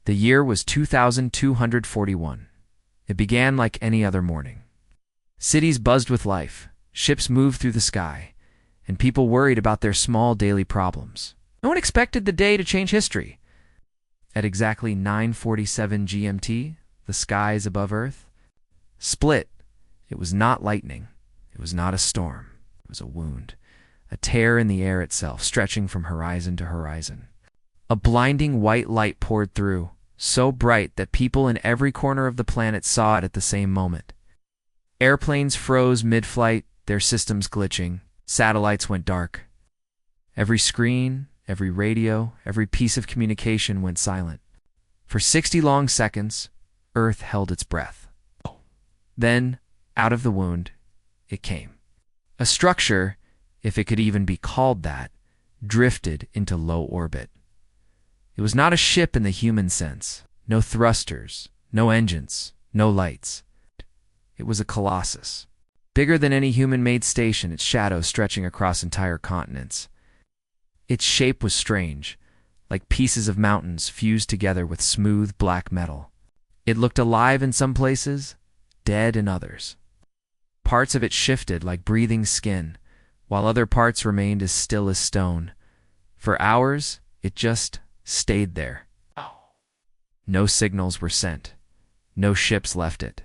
The year was 2241. It began like any other morning. Cities buzzed with life, ships moved through the sky, and people worried about their small daily problems. No one expected the day to change history. At exactly 9:47 GMT, the skies above Earth split. It was not lightning. It was not a storm. It was a wound, a tear in the air itself, stretching from horizon to horizon. A blinding white light poured through, so bright that people in every corner of the planet saw it at the same moment. Airplanes froze mid-flight, their systems glitching. Satellites went dark. Every screen, every radio, every piece of communication went silent. For 60 long seconds, Earth held its breath. Then, out of the wound, it came. A structure, if it could even be called that, drifted into low orbit. It was not a ship in the human sense. No thrusters, no engines, no lights. It was a colossus. Bigger than any human-made station, its shadow stretching across entire continents. Its shape was strange, like pieces of mountains fused together with smooth black metal. It looked alive in some places, dead in others. Parts of it shifted like breathing skin, while other parts remained as still as stone. For hours, it just stayed there. No signals were sent. No ships left it.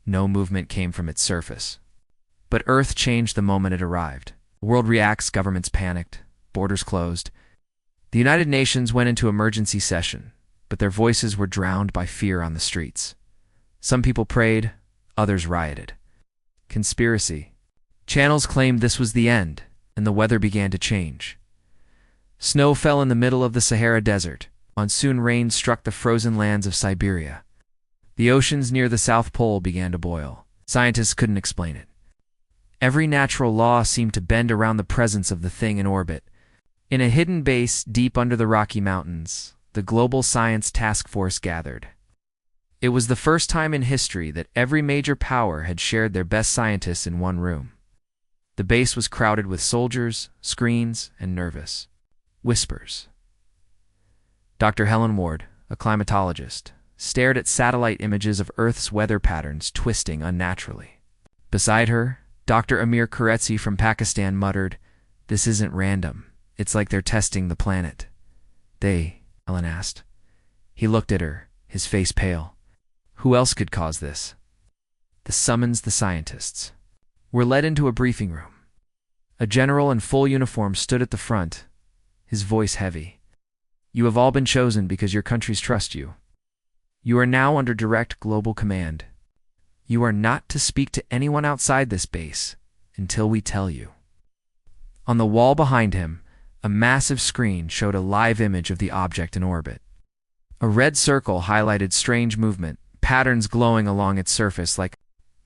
No movement came from its surface. But Earth changed the moment it arrived. The world reacts, governments panicked, borders closed. The United Nations went into emergency session, but their voices were drowned by fear on the streets. Some people prayed, others rioted. Conspiracy. Channels claimed this was the end, and the weather began to change. Snow fell in the middle of the Sahara Desert. Monsoon rain struck the frozen lands of Siberia. The oceans near the South Pole began to boil. Scientists couldn't explain it. Every natural law seemed to bend around the presence of the thing in orbit. In a hidden base deep under the Rocky Mountains, the Global Science Task Force gathered. It was the first time in history that every major power had shared their best scientists in one room. The base was crowded with soldiers, screens, and nervous whispers. Dr. Helen Ward, a climatologist, stared at satellite images of Earth's weather patterns twisting unnaturally. Beside her, Dr. Amir Kuretzi from Pakistan muttered, "This isn't random. It's like they're testing the planet." "They?" Helen asked. He looked at her, his face pale. Who else could cause this? The summons the scientists were led into a briefing room. A general in full uniform stood at the front, his voice heavy. "You have all been chosen because your countries trust you. You are now under direct global command. You are not to speak to anyone outside this base until we tell you." On the wall behind him, a massive screen showed a live image of the object in orbit. A red circle highlighted strange movement, patterns glowing along its surface like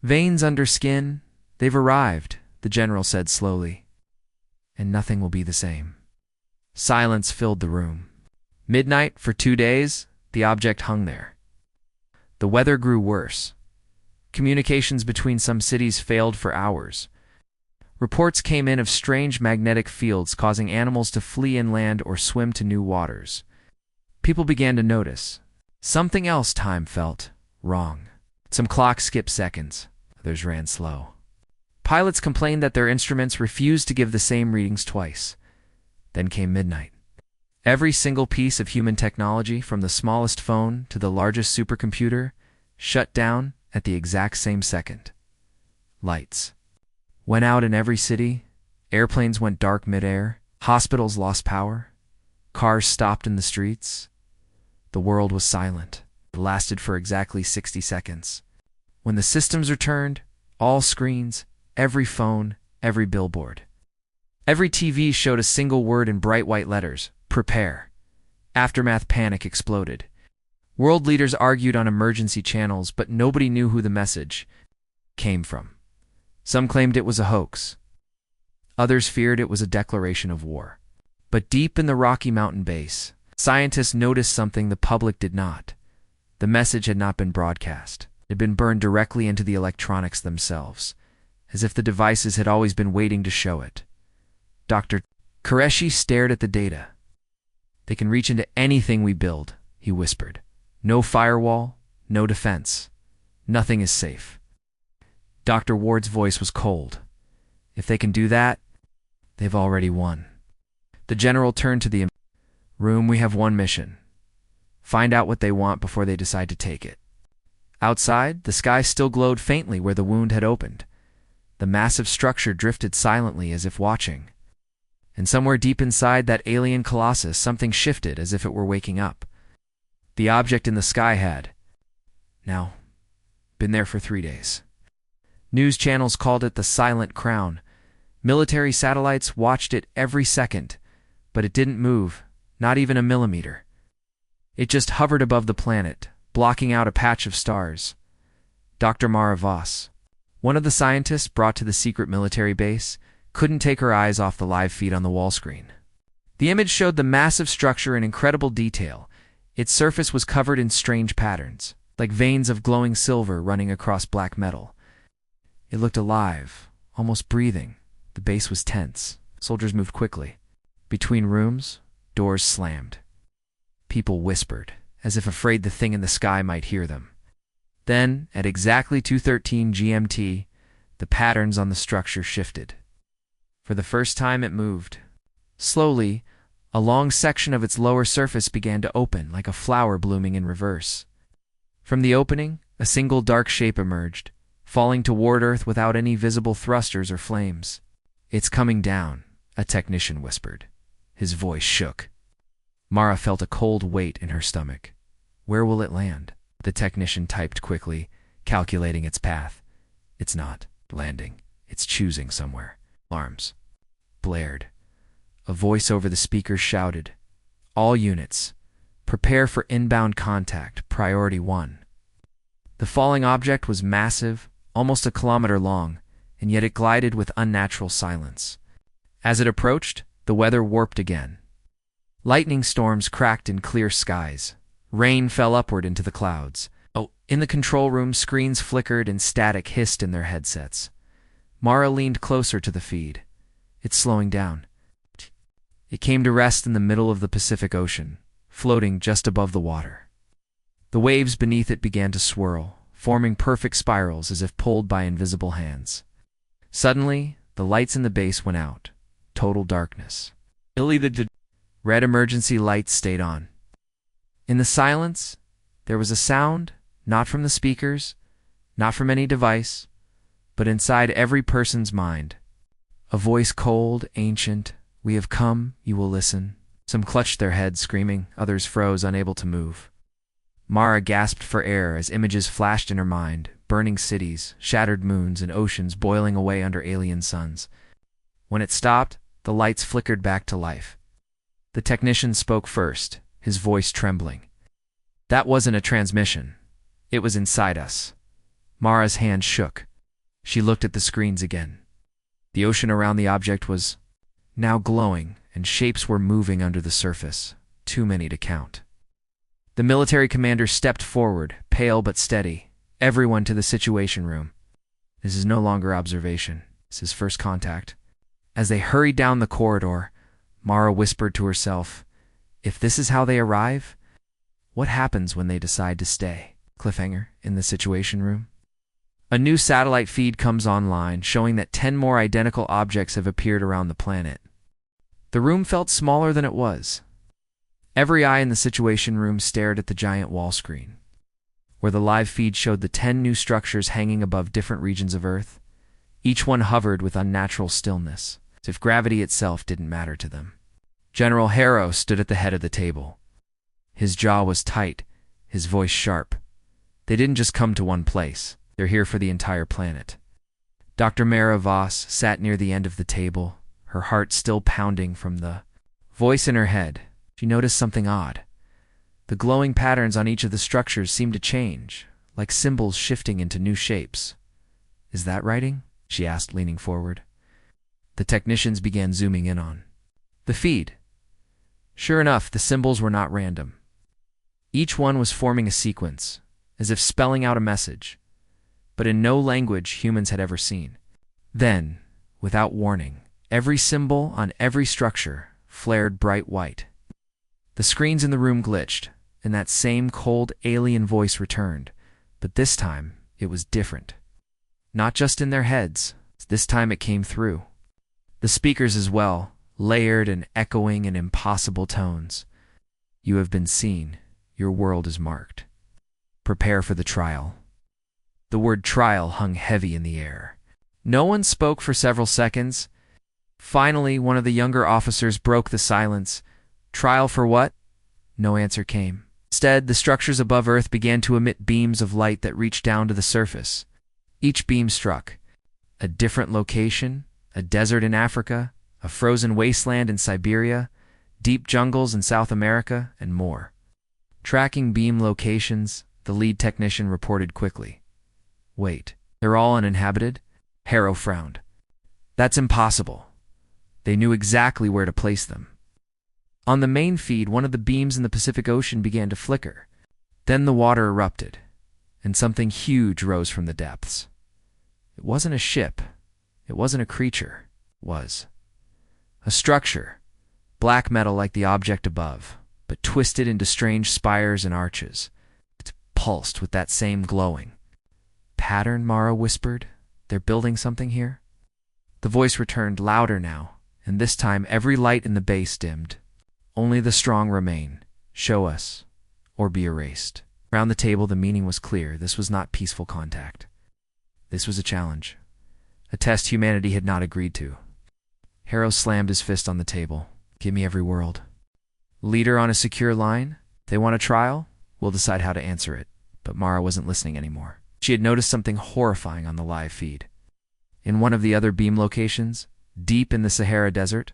veins under skin. "They've arrived," the general said slowly. "And nothing will be the same." Silence filled the room. Midnight for 2 days, the object hung there. The weather grew worse. Communications between some cities failed for hours. Reports came in of strange magnetic fields causing animals to flee inland or swim to new waters. People began to notice. Something else. Time felt wrong. Some clocks skipped seconds. Others ran slow. Pilots complained that their instruments refused to give the same readings twice. Then came midnight. Every single piece of human technology, from the smallest phone to the largest supercomputer, shut down at the exact same second. Lights went out in every city. Airplanes went dark midair. Hospitals lost power. Cars stopped in the streets. The world was silent. It lasted for exactly 60 seconds. When the systems returned, all screens, every phone, every billboard, every TV showed a single word in bright white letters: prepare. Aftermath panic exploded. World leaders argued on emergency channels, but nobody knew who the message came from. Some claimed it was a hoax. Others feared it was a declaration of war. But deep in the Rocky Mountain base, scientists noticed something the public did not. The message had not been broadcast. It had been burned directly into the electronics themselves, as if the devices had always been waiting to show it. Dr. Qureshi stared at the data. "They can reach into anything we build," he he whispered. "No firewall, no defense. Nothing is safe." Dr. Ward's voice was cold. "If they can do that, they've already won." The general turned to the room. "We have one mission. Find out what they want before they decide to take it." Outside, the sky still glowed faintly where the wound had opened. The massive structure drifted silently as if watching. And somewhere deep inside that alien colossus, something shifted as if it were waking up. The object in the sky had, now, been there for 3 days. News channels called it the Silent Crown. Military satellites watched it every second, but it didn't move, not even a millimeter. It just hovered above the planet, blocking out a patch of stars. Dr. Mara Voss, one of the scientists brought to the secret military base, couldn't take her eyes off the live feed on the wall screen. The image showed the massive structure in incredible detail. Its surface was covered in strange patterns, like veins of glowing silver running across black metal. It looked alive, almost breathing. The base was tense. Soldiers moved quickly. Between rooms, doors slammed. People whispered, as if afraid the thing in the sky might hear them. Then, at exactly 2:13 GMT, the patterns on the structure shifted. For the first time it moved. Slowly, a long section of its lower surface began to open like a flower blooming in reverse. From the opening, a single dark shape emerged, falling toward Earth without any visible thrusters or flames. "It's coming down," a technician whispered. His voice shook. Mara felt a cold weight in her stomach. "Where will it land?" The technician typed quickly, calculating its path. "It's not landing. It's choosing somewhere." Alarms blared. A voice over the speakers shouted, "All units, prepare for inbound contact, priority 1." The falling object was massive, almost a kilometer long, and yet it glided with unnatural silence. As it approached, the weather warped again. Lightning storms cracked in clear skies. Rain fell upward into the clouds. In the control room, screens flickered and static hissed in their headsets. Mara leaned closer to the feed. "It's slowing down." It came to rest in the middle of the Pacific Ocean, floating just above the water. The waves beneath it began to swirl, forming perfect spirals as if pulled by invisible hands. Suddenly, the lights in the base went out. Total darkness. The red emergency lights stayed on. In the silence, there was a sound, not from the speakers, not from any device, but inside every person's mind. A voice cold, ancient. "We have come, you will listen." Some clutched their heads, screaming. Others froze, unable to move. Mara gasped for air as images flashed in her mind, burning cities, shattered moons, and oceans boiling away under alien suns. When it stopped, the lights flickered back to life. The technician spoke first, his voice trembling. "That wasn't a transmission. It was inside us." Mara's hand shook. She looked at the screens again. The ocean around the object was now glowing, and shapes were moving under the surface, too many to count. The military commander stepped forward, pale but steady. "Everyone to the situation room." This is no longer observation. This is first contact. As they hurried down the corridor, Mara whispered to herself, "If this is how they arrive, what happens when they decide to stay?" Cliffhanger in the situation room. A new satellite feed comes online, showing that 10 more identical objects have appeared around the planet. The room felt smaller than it was. Every eye in the situation room stared at the giant wall screen, where the live feed showed the 10 new structures hanging above different regions of Earth. Each one hovered with unnatural stillness, as if gravity itself didn't matter to them. General Harrow stood at the head of the table. His jaw was tight, his voice sharp. They didn't just come to one place. They're here for the entire planet. Dr. Mara Voss sat near the end of the table, her heart still pounding from the voice in her head. She noticed something odd. The glowing patterns on each of the structures seemed to change, like symbols shifting into new shapes. "Is that writing?" she asked, leaning forward. The technicians began zooming in on the feed. Sure enough, the symbols were not random. Each one was forming a sequence, as if spelling out a message, but in no language humans had ever seen. Then, without warning, every symbol on every structure flared bright white. The screens in the room glitched. and that same cold alien voice returned, but this time it was different. Not just in their heads, this time it came through. The speakers as well, layered and echoing in impossible tones. You have been seen. Your world is marked. Prepare for the trial. The word trial hung heavy in the air. No one spoke for several seconds. Finally, one of the younger officers broke the silence. Trial for what? No answer came. Instead, the structures above Earth began to emit beams of light that reached down to the surface. Each beam struck a different location, a desert in Africa, a frozen wasteland in Siberia, deep jungles in South America, and more. Tracking beam locations, the lead technician reported quickly. Wait, they're all uninhabited? Harrow frowned. That's impossible. They knew exactly where to place them. On the main feed, one of the beams in the Pacific Ocean began to flicker. Then the water erupted, and something huge rose from the depths. It wasn't a ship. It wasn't a creature. It was a structure, black metal like the object above, but twisted into strange spires and arches. It pulsed with that same glowing pattern, Mara whispered. They're building something here? The voice returned louder now, and this time every light in the base dimmed. Only the strong remain. Show us, or be erased. Around the table, the meaning was clear. This was not peaceful contact. This was a challenge. A test humanity had not agreed to. Harrow slammed his fist on the table. Give me every world. Leader on a secure line? They want a trial? We'll decide how to answer it. But Mara wasn't listening anymore. She had noticed something horrifying on the live feed. In one of the other beam locations, deep in the Sahara Desert,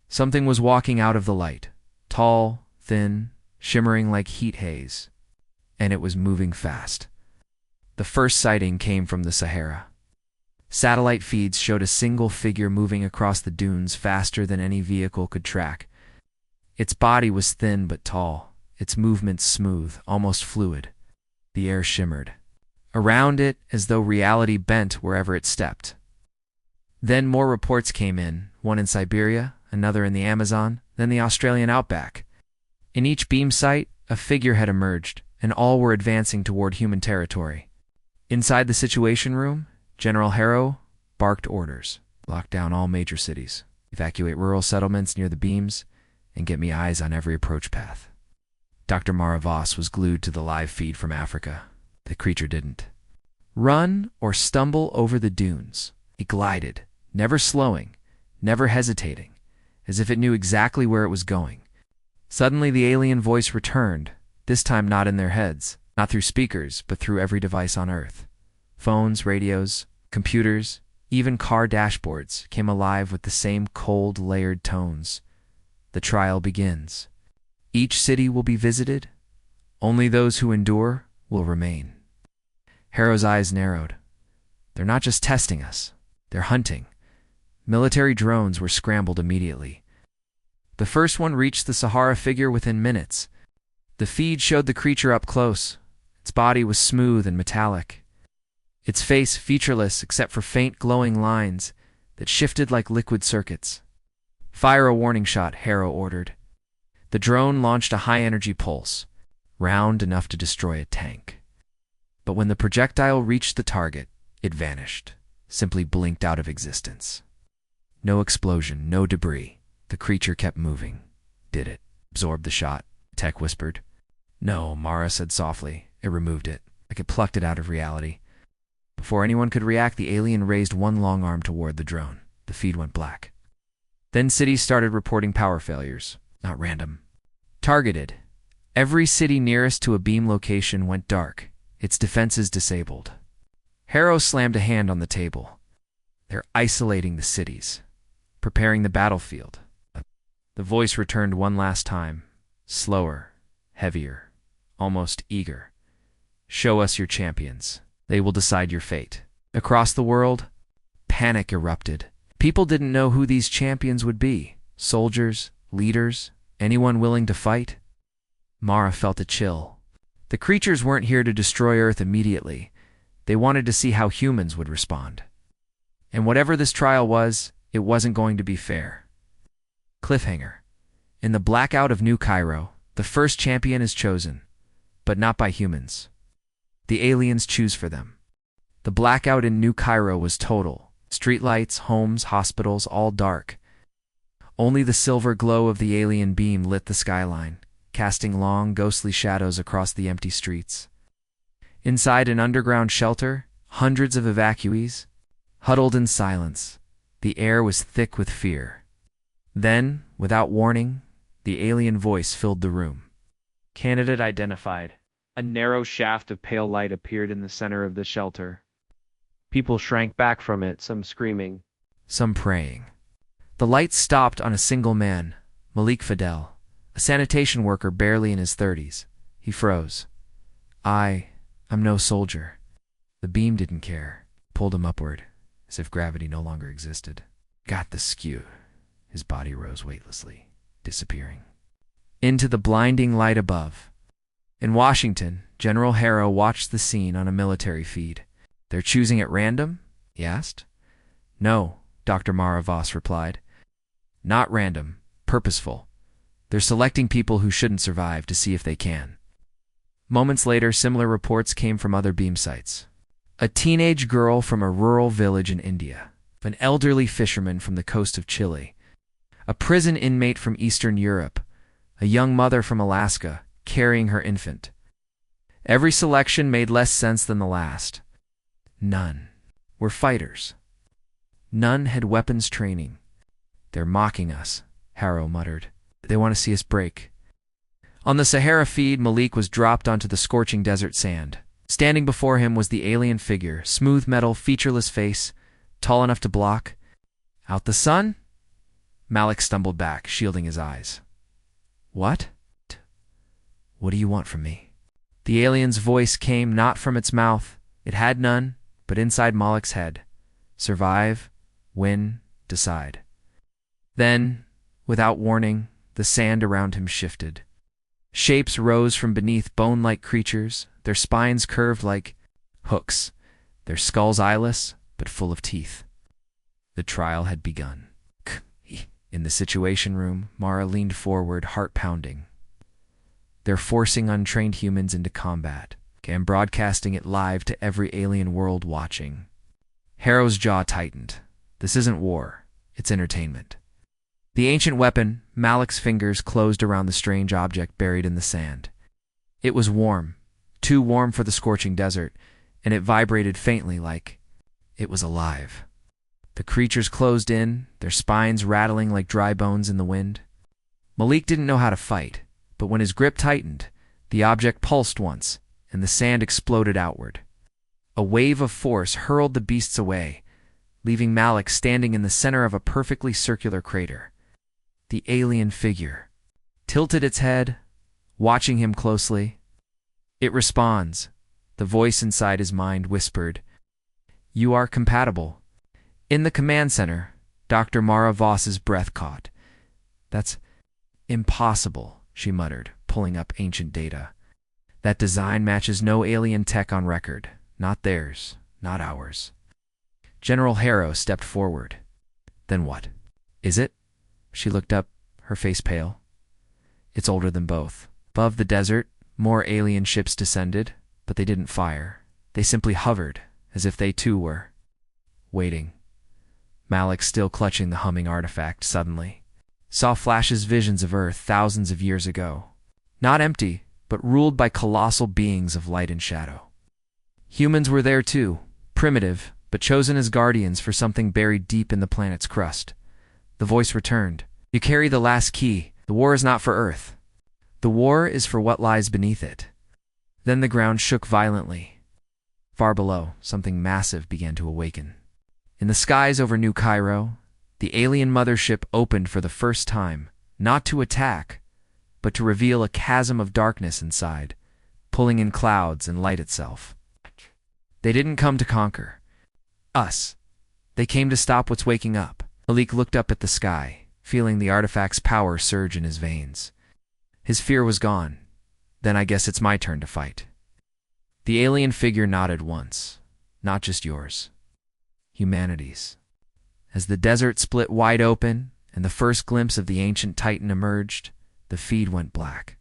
something was walking out of the light. Tall, thin, shimmering like heat haze. And it was moving fast. The first sighting came from the Sahara. Satellite feeds showed a single figure moving across the dunes faster than any vehicle could track. Its body was thin but tall, its movements smooth, almost fluid. The air shimmered around it as though reality bent wherever it stepped. Then more reports came in, one in Siberia, another in the Amazon, then the Australian outback. In each beam site, a figure had emerged, and all were advancing toward human territory. Inside the Situation Room, General Harrow barked orders. Lock down all major cities, evacuate rural settlements near the beams, and get me eyes on every approach path. Dr. Mara Voss was glued to the live feed from Africa. The creature didn't. Run or stumble over the dunes. It glided, never slowing, never hesitating, as if it knew exactly where it was going. Suddenly the alien voice returned, this time not in their heads, not through speakers, but through every device on Earth. Phones, radios, computers, even car dashboards came alive with the same cold, layered tones. The trial begins. Each city will be visited. Only those who endure will remain. Harrow's eyes narrowed. They're not just testing us. They're hunting. Military drones were scrambled immediately. The first one reached the Sahara figure within minutes. The feed showed the creature up close. Its body was smooth and metallic. Its face featureless except for faint glowing lines that shifted like liquid circuits. Fire a warning shot, Harrow ordered. The drone launched a high-energy pulse, round enough to destroy a tank. But when the projectile reached the target, it vanished, simply blinked out of existence. No explosion, no debris. The creature kept moving. Did it absorb the shot? Tech whispered. No, Mara said softly. It removed it, like it plucked it out of reality. Before anyone could react, the alien raised one long arm toward the drone. The feed went black. Then cities started reporting power failures. Not random. Targeted. Every city nearest to a beam location went dark, its defenses disabled. Harrow slammed a hand on the table. They're isolating the cities, preparing the battlefield. The voice returned one last time, slower, heavier, almost eager. Show us your champions. They will decide your fate. Across the world, panic erupted. People didn't know who these champions would be. Soldiers, leaders, anyone willing to fight? Mara felt a chill. The creatures weren't here to destroy Earth immediately. They wanted to see how humans would respond. And whatever this trial was, it wasn't going to be fair. Cliffhanger. In the blackout of New Cairo, The first champion is chosen, but not by humans. The aliens choose for them. The blackout in New Cairo was total. Streetlights, homes, hospitals, all dark. Only the silver glow of the alien beam lit the skyline, casting long, ghostly shadows across the empty streets. Inside an underground shelter, hundreds of evacuees huddled in silence. The air was thick with fear. Then, without warning, the alien voice filled the room. Candidate identified. A narrow shaft of pale light appeared in the center of the shelter. People shrank back from it, some screaming, some praying. The light stopped on a single man, Malik Fidel, a sanitation worker barely in his 30s. He froze. I'm no soldier. The beam didn't care, pulled him upward, as if gravity no longer existed. Got the skew. His body rose weightlessly, disappearing into the blinding light above. In Washington, General Harrow watched the scene on a military feed. They're choosing at random? He asked. No, Dr. Mara Voss replied. Not random, purposeful. They're selecting people who shouldn't survive to see if they can. Moments later, similar reports came from other beam sites. A teenage girl from a rural village in India, an elderly fisherman from the coast of Chile, a prison inmate from Eastern Europe, a young mother from Alaska carrying her infant. Every selection made less sense than the last. None were fighters. None had weapons training. They're mocking us, Harrow muttered. They want to see us break. On the Sahara feed, Malik was dropped onto the scorching desert sand. Standing before him was the alien figure, smooth metal, featureless face, tall enough to block. Out the sun? Malik stumbled back, shielding his eyes. What? What do you want from me? The alien's voice came not from its mouth. It had none, but inside Malik's head. Survive, win, decide. Then, without warning, the sand around him shifted. Shapes rose from beneath, bone-like creatures, their spines curved like hooks, their skulls eyeless, but full of teeth. The trial had begun. In the Situation Room, Mara leaned forward, heart pounding. They're forcing untrained humans into combat, and broadcasting it live to every alien world watching. Harrow's jaw tightened. This isn't war, it's entertainment. The ancient weapon, Malik's fingers closed around the strange object buried in the sand. It was warm, too warm for the scorching desert, and it vibrated faintly like it was alive. The creatures closed in, their spines rattling like dry bones in the wind. Malik didn't know how to fight, but when his grip tightened, the object pulsed once, and the sand exploded outward. A wave of force hurled the beasts away, leaving Malik standing in the center of a perfectly circular crater. The alien figure tilted its head, watching him closely. It responds, the voice inside his mind whispered. You are compatible. In the command center, Dr. Mara Voss's breath caught. That's impossible, she muttered, pulling up ancient data. That design matches no alien tech on record. Not theirs, not ours. General Harrow stepped forward. Then what? Is it? She looked up, her face pale. It's older than both. Above the desert, more alien ships descended, but they didn't fire. They simply hovered, as if they too were waiting. Malik, still clutching the humming artifact, suddenly saw flashes, visions of Earth thousands of years ago. Not empty, but ruled by colossal beings of light and shadow. Humans were there too, primitive, but chosen as guardians for something buried deep in the planet's crust. The voice returned. You carry the last key. The war is not for Earth. The war is for what lies beneath it. Then the ground shook violently. Far below, something massive began to awaken. In the skies over New Cairo, the alien mothership opened for the first time, not to attack, but to reveal a chasm of darkness inside, pulling in clouds and light itself. They didn't come to conquer us. They came to stop what's waking up. Malik looked up at the sky, feeling the artifact's power surge in his veins. His fear was gone. Then I guess it's my turn to fight. The alien figure nodded once. Not just yours. Humanity's. As the desert split wide open and the first glimpse of the ancient titan emerged, the feed went black.